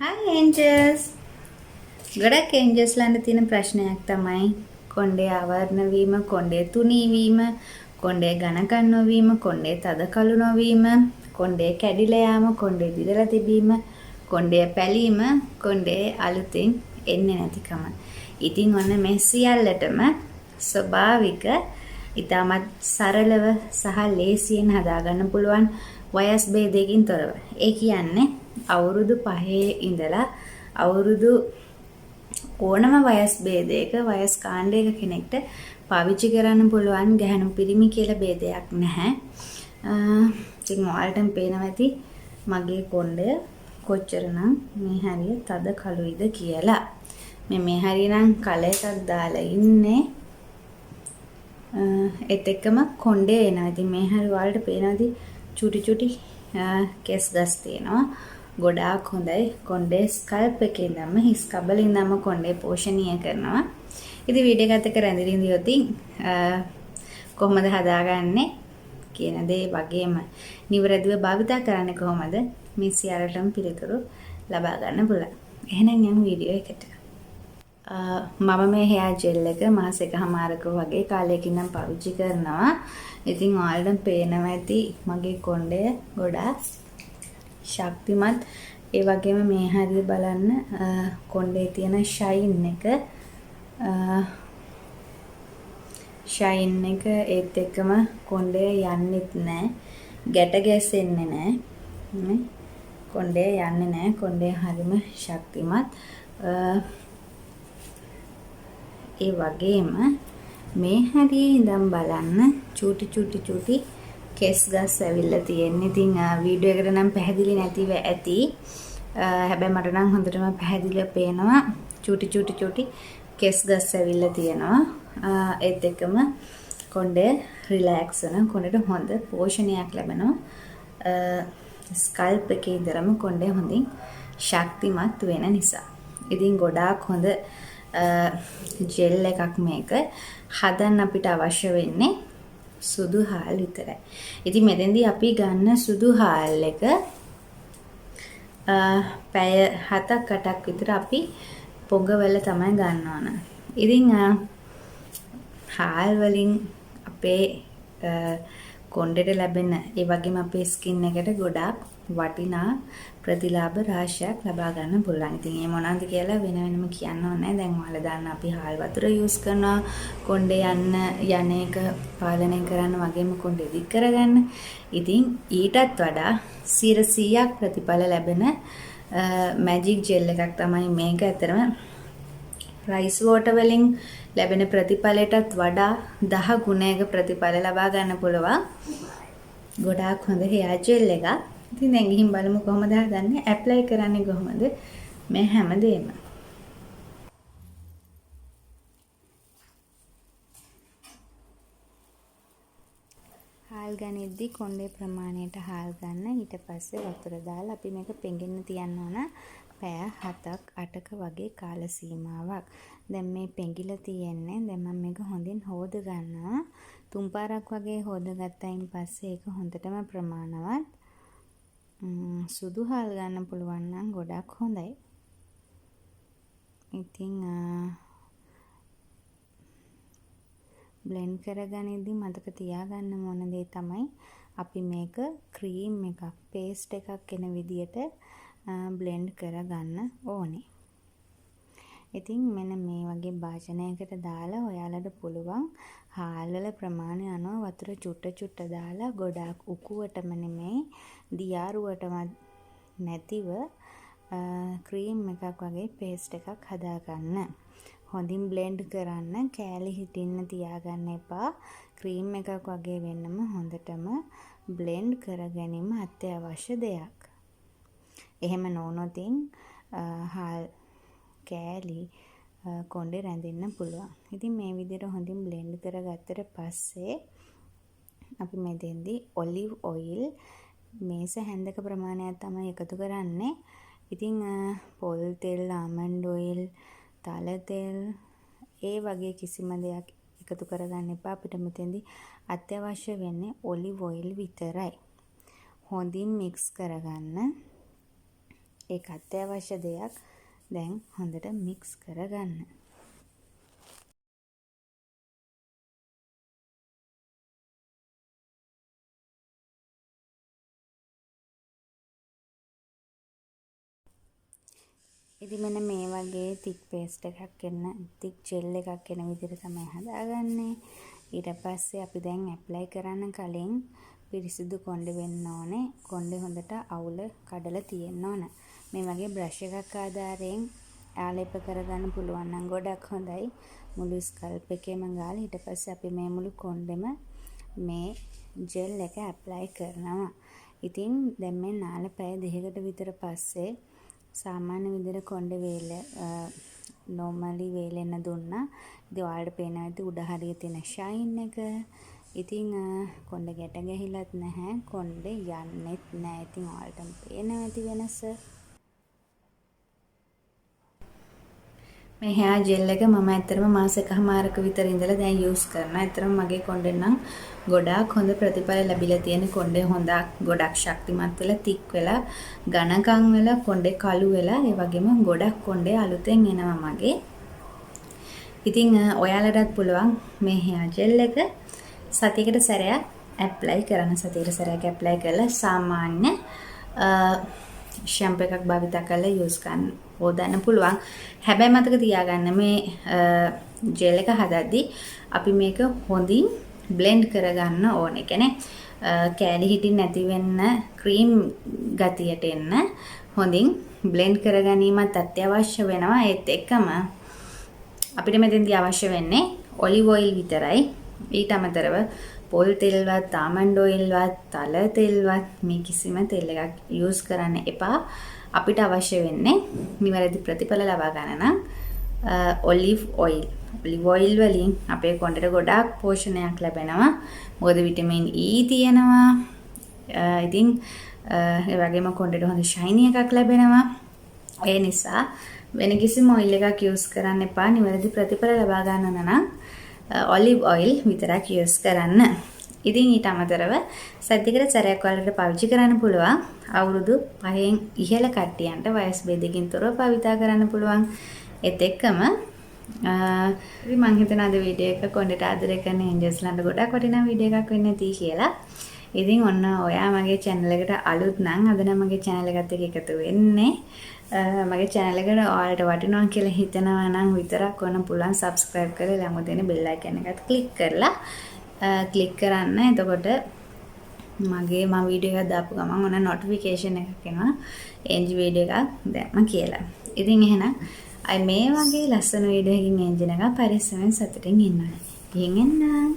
Hi angels. ගොඩක් angelsලන්ට තියෙන ප්‍රශ්නයක් තමයි කොණ්ඩේ ආවරණ වීම, කොණ්ඩේ තුනී වීම, කොණ්ඩේ ගණකන් නොවීම, කොණ්ඩේ තද කළු නොවීම, කොණ්ඩේ කැඩිලා යාම, කොණ්ඩේ දිරලා තිබීම, කොණ්ඩේ පැලීම, කොණ්ඩේ අලුතින් එන්නේ නැතිකම. ඉතින් ඔන්න මේ සියල්ලටම ස්වභාවික ඉතාමත් සරලව සහ ලේසියෙන් හදාගන්න පුළුවන් වයස් භේදයකින් තොරව. ඒ කියන්නේ අවුරුදු 5 ඉඳලා අවුරුදු ඕනම වයස් භේදයක වයස් කාණ්ඩයක කෙනෙක්ට පාවිච්චි කරන්න පුළුවන් ගැහැණු පිරිමි කියලා ભેදයක් නැහැ. ඉතින් ඔයාලටම පේනවා ඇති මගේ කොණ්ඩය කොච්චරනම් මේ හරිය තද කළුයිද කියලා. මේ හරිය නම් කල එකක් දාලා ඉන්නේ. ඒත් එක්කම කොණ්ඩේ එනවා. ඉතින් මේ හරිය ඔයාලට පේනවාද චුටි කෙස් ගස් තියෙනවා. ගොඩාක් හොඳයි. කොණ්ඩේ ස්කල්ප් එකේ ඉඳන්ම හිස් කබලේ ඉඳන්ම කොණ්ඩේ පෝෂණීය කරනවා. ඉතින් වීඩියෝ එකත් එක්ක රැඳිලා ඉඳියොත් කොහොමද හදාගන්නේ කියන දේ වගේම නිවැරදිව භාවිතා කරන්නේ කොහොමද මේ සියල්ලටම පිළිතුරු ලබා ගන්න පුළුවන්. එහෙනම් යමු වීඩියෝ එකට. මම මේ hair gel එක මාස එකමාරක වගේ කාලයකින් නම් පාවිච්චි කරනවා. ඉතින් ඔයාලට පේනවා ඇති මගේ කොණ්ඩය ගොඩාක් ශක්තිමත්. ඒ වගේම මේ හරිය බලන්න කොණ්ඩේ තියෙන ෂයින් එක ඒත් එක්කම කොණ්ඩේ යන්නෙත් නැහැ. ගැට ගැසෙන්නේ නැහැ. කොණ්ඩේ යන්නේ නැහැ. කොණ්ඩේ හරිම ශක්තිමත්. ඒ වගේම මේ හරියේ ඉඳන් බලන්න චූටි කෙස් ගස් ඇවිල්ලා තියෙන්නේ. ඉතින් වීඩියෝ එකට නම් පැහැදිලි නැතිව ඇති. හැබැයි මට නම් හොඳටම පැහැදිලිව පේනවා චූටි කෙස් ගස් ඇවිල්ලා තියෙනවා. ඒත් එක්කම කොණ්ඩේ රිලැක්ස් වෙන කොණ්ඩේට හොඳ පෝෂණයක් ලැබෙනවා. ස්කල්ප් එකේ ඉඳලම කොණ්ඩේ හොඳින් ශක්තිමත් වෙන නිසා. ඉතින් ගොඩාක් හොඳ ජෙල් එකක් මේක. හදන්න අපිට අවශ්‍ය වෙන්නේ සුදු හාල් විතරයි. ඉතින් මෙතෙන්දී අපි ගන්න සුදු හාල් එක පැය 7-8ක් විතර අපි පොඟවල තමයි ගන්න ඕන. ඉතින් හාල් වලින් අපේ කොණ්ඩේට ලැබෙන ඒ වගේම අපේ ස්කින් එකට ගොඩාක් වටිනා ප්‍රතිලාභ රාශියක් ලබා ගන්න පුළුවන්. ඉතින් මේ මොනවාද කියලා වෙනම කියන්න ඕනේ. දැන් ඔයාලා දාන්න අපි හාල් වතුර යූස් කරනවා කොණ්ඩේ යන එක පාලනය කරන්න වගේම කොණ්ඩේ දික් කරගන්න. ඉතින් ඊටත් වඩා 100ක් ප්‍රතිඵල ලැබෙන මැජික් ජෙල් එකක් තමයි මේක. ඇතරම රයිස් වෝටර් වලින් ලැබෙන ප්‍රතිඵලයටත් වඩා 10 ගුණයක ප්‍රතිඵල ලබා ගන්න පුළුවන්. ගොඩාක් හොඳ hair gel එකක්. ඉතින් දැන් ගිහින් බලමු කොහොමද හදන්නේ, ඇප්ලයි කරන්නේ කොහොමද මේ හැමදේම. හාල් ගනිද්දි කොණ්ඩේ ප්‍රමාණයට හාල් ගන්න. ඊට පස්සේ වතුර දාලා අපි මේක පෙඟෙන්න තියන්න ඕන පැය 7-8ක වගේ කාල සීමාවක්. දැන් මේ පෙඟිලා තියෙන්නේ. දැන් මම මේක හොඳින් හොද ගන්නවා. 3 පාරක් වගේ හොද ගත්තයින් පස්සේ ඒක හොඳටම ප්‍රමාණවත්. සුදු හාල් ගන්න පුළුවන් නම් ගොඩක් හොඳයි. ඉතින් බ්ලෙන්ඩ් කරගනිද්දි මතක තියාගන්න ඕන දේ තමයි අපි මේක ක්‍රීම් එකක්, පේස්ට් එකක් එන විදියට බ්ලෙන්ඩ් කරගන්න ඕනේ. ඉතින් මෙන්න මේ වගේ භාජනයකට දාලා ඔයාලට පුළුවන් හාල් වල ප්‍රමාණය අනුව වතුර චුට්ට දාලා ගොඩාක් උකුවටම නෙමෙයි දියාරුවටම නැතිව ක්‍රීම් එකක් වගේ පේස්ට් එකක් හදාගන්න. හොඳින් බ්ලෙන්ඩ් කරන්න. කෑලි හිටින්න තියාගන්න එපා. ක්‍රීම් එකක් වගේ වෙන්නම හොඳටම බ්ලෙන්ඩ් කර ගැනීම අත්‍යවශ්‍ය දෙයක්. එහෙම නොවුනොතින් හාල් කෑලි කොණ්ඩේ රැඳෙන්න පුළුවන්. ඉතින් මේ විදිහට හොඳින් බ්ලෙන්ඩ් කරගත්තට පස්සේ අපි මෙතෙන්දී ඔලිව් ඔයිල් මේස හැන්දක ප්‍රමාණයක් තමයි එකතු කරන්නේ. ඉතින් පොල් තෙල්, ආමන්ඩ් ඔයිල්, තල තෙල් ඒ වගේ කිසිම දෙයක් එකතු කරගන්න එපා. අපිට මෙතෙන්දී අත්‍යවශ්‍ය වෙන්නේ ඔලිව් ඔයිල් විතරයි. හොඳින් මික්ස් කරගන්න. ඒක අත්‍යවශ්‍ය දෙයක්. දැන් හොඳට මික්ස් කරගන්න. ඉතින් මෙන්න මේ වගේ තික් පේස්ට් එකක් එන්න තික් ජෙල් එකක් එන විදිහට තමයි හදාගන්නේ. ඊට පස්සේ අපි දැන් ඇප්ලයි කරන්න කලින් පිරිසිදු කොණ්ඩෙ වෙන්න ඕනේ. කොණ්ඩෙ හොඳට අවුල කඩලා තියෙන්න ඕන. මේ වගේ බ්‍රෂ් එකක් ආධාරයෙන් ආලේප කරගන්න පුළුවන් නම් ගොඩක් හොඳයි. මුළු ස්කල්ප් එකේම ගාලා ඊට පස්සේ අපි මේ මුළු කොණ්ඩෙම මේ ජෙල් එක ඇප්ලයි කරනවා. ඉතින් දැන් මේ නාල පැය 2කට විතර පස්සේ සාමාන්‍ය විදිහට කොණ්ඩේ වේල normally වේලෙන්න දුන්නා. ඉතින් ඔයාලට පේනවා ඇති උඩ හරිය තියෙන ෂයින් එක. ඉතින් කොණ්ඩේ ගැට ගැහිලත් නැහැ. කොණ්ඩේ යන්නෙත් නැහැ. ඉතින් ඔයාලටම පේනවා ඇති වෙනස. මේ hair gel එක මම ඇත්තටම මාස එකමාරක විතර ඉඳලා දැන් යූස් කරනවා. ඇත්තටම මගේ කොණ්ඩෙන් නම් ගොඩාක් හොඳ ප්‍රතිඵල ලැබිලා තියෙන කොණ්ඩේ ගොඩක් ශක්තිමත් වෙලා තික් වෙලා ගණකම් වෙලා කොණ්ඩේ කළු වෙලා ඒ වගේම ගොඩක් කොණ්ඩේ අලුතෙන් එනවා මගේ. ඉතින් ඔයාලටත් පුළුවන් මේ hair gel එක සතියකට සැරයක් ඇප්ලයි කරන්න. සතියකට සැරයක් ඇප්ලයි කරලා සාමාන්‍ය ෂැම්පු එකක් භාවිත කරලා යූස් කරන්න හොදන්න පුළුවන්. හැබැයි මතක තියාගන්න මේ ජෙල් එක හදද්දී අපි මේක හොඳින් බ්ලෙන්ඩ් කරගන්න ඕනේ. කියන්නේ කෑලි හිටින් නැති වෙන්න ක්‍රීම් ගතියට එන්න හොඳින් බ්ලෙන්ඩ් කරගැනීමත් අත්‍යවශ්‍ය වෙනවා. ඒත් එක්කම අපිට මෙතෙන්දී අවශ්‍ය වෙන්නේ ඔලිව් ඔයිල් විතරයි. ඊට අමතරව පොල් තෙල්වත්, ආමන්ඩ් ඔයිල්වත්, තල තෙල්වත් මේ කිසිම තෙල් එකක් යූස් කරන්න එපා. අපිට අවශ්‍ය වෙන්නේ නිවැරදි ප්‍රතිඵල ලබා ගන්න නම් ඔලිව් ඔයිල්. ඔලිව් ඔයිල් වලින් අපේ කොණ්ඩේට ගොඩාක් පෝෂණයක් ලැබෙනවා. මොකද විටමින් E තියෙනවා. ඉතින් ඒ වගේම කොණ්ඩේට හොඳ ෂයිනි එකක් ලැබෙනවා. ඒ නිසා වෙන කිසිම ඔයිල් එකක් යූස් කරන්න එපා. නිවැරදි ප්‍රතිඵල ලබා ගන්න නම් ඔලිව් ඔයිල් විතරක් යූස් කරන්න. ඉතින් ඊට අමතරව සද්දයකට සැරයක් වලට පාවිච්චි කරන්න පුළුවන්. අවුරුදු 5න් ඉහළ කට්ටියන්ට වයස් භේදකින් තොරව භාවිත කරන්න පුළුවන්. ඒත් එක්කම මම හිතන අද වීඩියෝ එක කොණ්ඩේට ආදරය කරන ඒන්ජල්ස්ලන්ට ගොඩක් වටිනා වීඩියෝ එකක් වෙන්න ඇති කියලා. ඉතින් ඔන්න ඔයා මගේ channel එකට අලුත් නම් අද නම් මගේ channel එකත් එක්ක එකතු වෙන්නේ. මගේ channel එකට ඔයාලට වටිනවා කියලා හිතනවා නම් විතරක් ඔන්න පුළුවන් subscribe කරලා ළඟ තියෙන bell icon එකත් click කරලා click කරන්න. එතකොට මගේ මම වීඩියෝ එකක් දාපු ගමන් ඔන්න notification එකක් එනවා. එන්ජි වීඩියෝ එකක් දැම්ම කියලා. ඉතින් එහෙනම් අය මේ වගේ ලස්සන වීඩියෝ එකකින් එන්ජින එකක් පරිස්සමෙන් සතුටින් ඉන්නවා. ගිහින් එන්න.